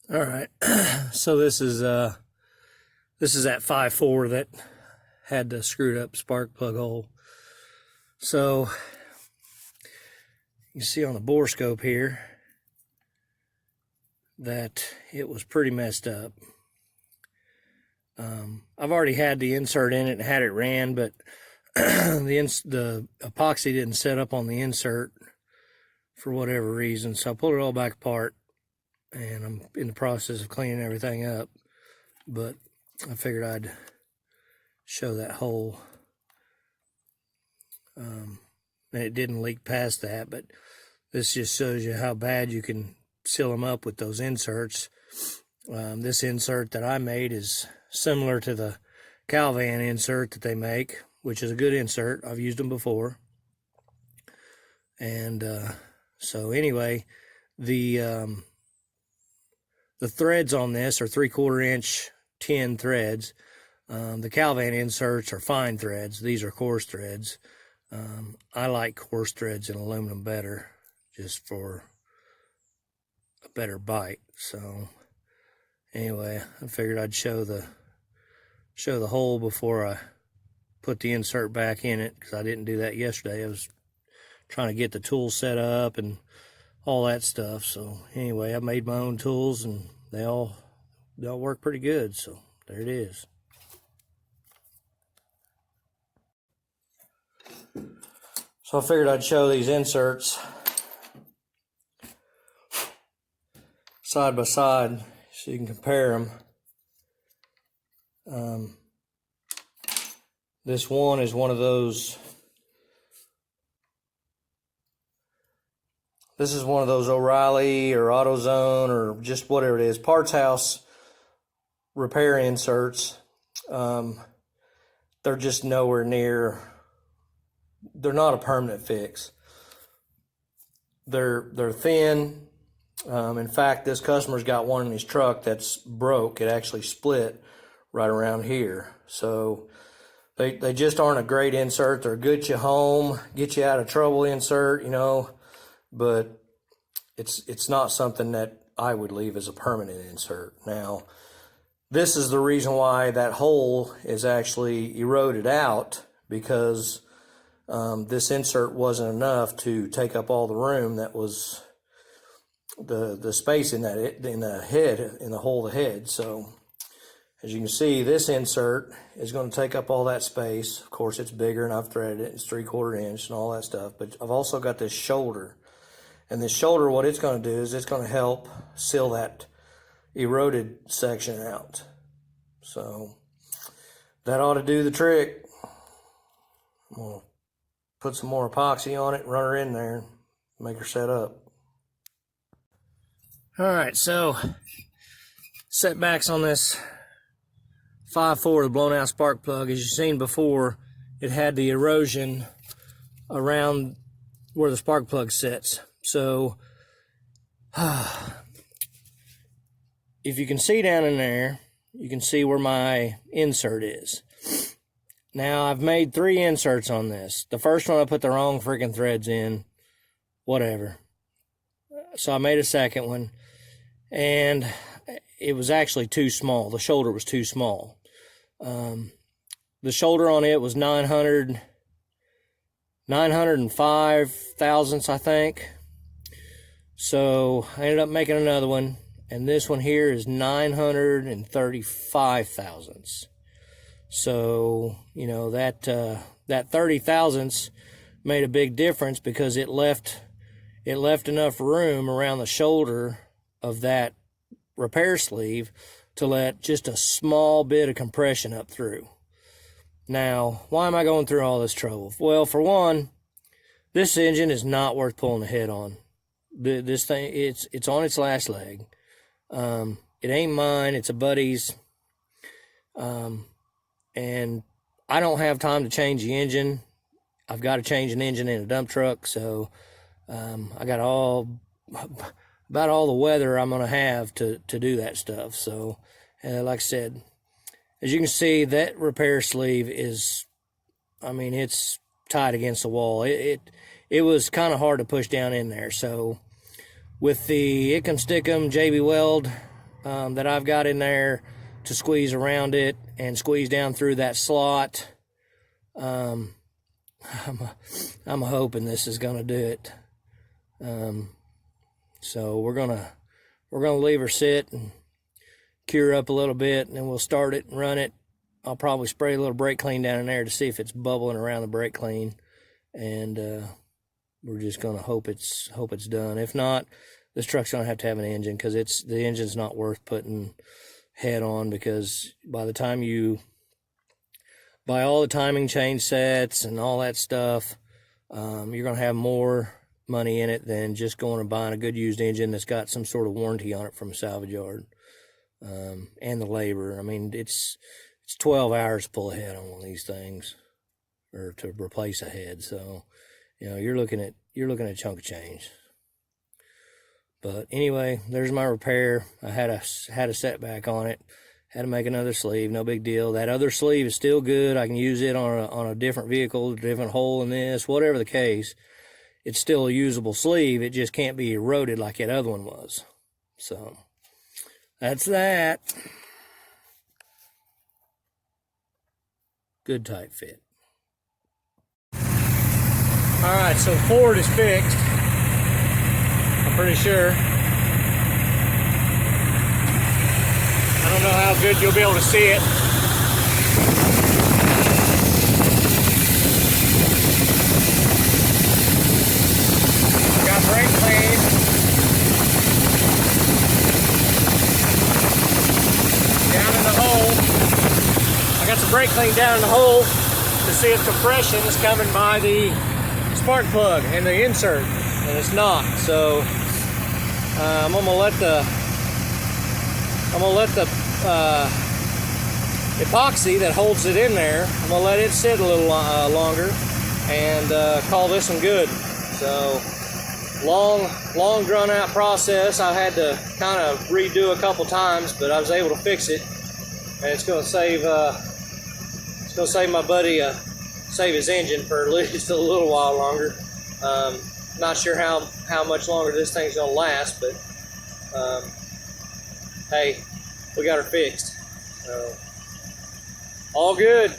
All right, so this is that 5.4 that had the screwed up spark plug hole. So you see on the bore scope here that it was pretty messed up. I've already had the insert in it and had it ran, but the epoxy didn't set up on the insert for whatever reason, so I pulled it all back apart, and I'm in the process of cleaning everything up. But I figured I'd show that hole. And it didn't leak past that, but this just shows you how bad you can seal them up with those inserts. This insert that I made is similar to the Calvan insert that they make, which is a good insert. I've used them before. And so anyway, the threads on this are 3/4 inch tin threads. The Calvan inserts are fine threads. These are coarse threads. I like coarse threads in aluminum better, just for a better bite. So anyway, I figured I'd show the hole before I put the insert back in it, because I didn't do that yesterday. I was trying to get the tool set up and all that stuff. So anyway, I made my own tools, and they all work pretty good. So there it is. So I figured I'd show these inserts side by side so you can compare them. This one is one of those. This is one of those O'Reilly or AutoZone or just whatever it is, Parts House repair inserts. They're just nowhere near. They're not a permanent fix. They're thin. In fact, this customer's got one in his truck that's broke. It actually split right around here. So they just aren't a great insert. They're a get you home, get you out of trouble insert, but it's not something that I would leave as a permanent insert. Now, this is the reason why that hole is actually eroded out, because this insert wasn't enough to take up all the room that was the space in the hole of the head. So as you can see, this insert is going to take up all that space. Of course, it's bigger, and I've threaded it. It's 3/4 inch and all that stuff. But I've also got this shoulder, and this shoulder, what it's going to do is it's going to help seal that eroded section out. So that ought to do the trick. I'm going to put some more epoxy on it, run her in there, make her set up. All right, so setbacks on this 5.4, the blown out spark plug. As you've seen before, it had the erosion around where the spark plug sits. So if you can see down in there, you can see where my insert is. Now, I've made 3 inserts on this. The first one I put the wrong freaking threads in, whatever. So I made a second one, and it was actually too small. The shoulder was too small. The shoulder on it was 905 thousandths, I think. So I ended up making another one, and this one here is 935 thousandths. So, that 30 thousandths made a big difference, because it left enough room around the shoulder of that repair sleeve to let just a small bit of compression up through. Now, why am I going through all this trouble? Well, for one, this engine is not worth pulling the head on. This thing, it's on its last leg. It ain't mine, it's a buddy's. And I don't have time to change the engine. I've got to change an engine in a dump truck, so I got about all the weather I'm going to have to do that stuff. So, like I said, as you can see, that repair sleeve is, it's tied against the wall. It was kind of hard to push down in there. So with the Ick'em Stick'em JB Weld that I've got in there to squeeze around it and squeeze down through that slot. I'm hoping this is gonna do it. So we're gonna leave her sit and cure up a little bit, and then we'll start it and run it. I'll probably spray a little brake clean down in there to see if it's bubbling around the brake clean, and we're just gonna hope it's done. If not, this truck's gonna have to have an engine, because the engine's not worth putting head on, because by the time you buy all the timing chain sets and all that stuff, you're gonna have more money in it than just going and buying a good used engine that's got some sort of warranty on it from a salvage yard. And the labor. I mean, it's 12 hours to pull a head on one of these things, or to replace a head. So, you know, you're looking at a chunk of change. But anyway, there's my repair. I had a setback on it. Had to make another sleeve. No big deal. That other sleeve is still good. I can use it on a different vehicle, a different hole in this, whatever the case. It's still a usable sleeve. It just can't be eroded like that other one was. So that's that. Good tight fit. All right, so Ford is fixed, I'm pretty sure. I don't know how good you'll be able to see it. Got brake clean. Down in the hole. I got some brake clean down in the hole to see if compression is coming by the spark plug and the insert, and it's not. So I'm gonna let the epoxy that holds it in there, I'm gonna let it sit a little longer, and call this one good. So long drawn out process. I had to kind of redo a couple times, but I was able to fix it, and it's gonna save my buddy save his engine for at least a little while longer. Not sure how much longer this thing's gonna last, but hey, we got her fixed. So all good.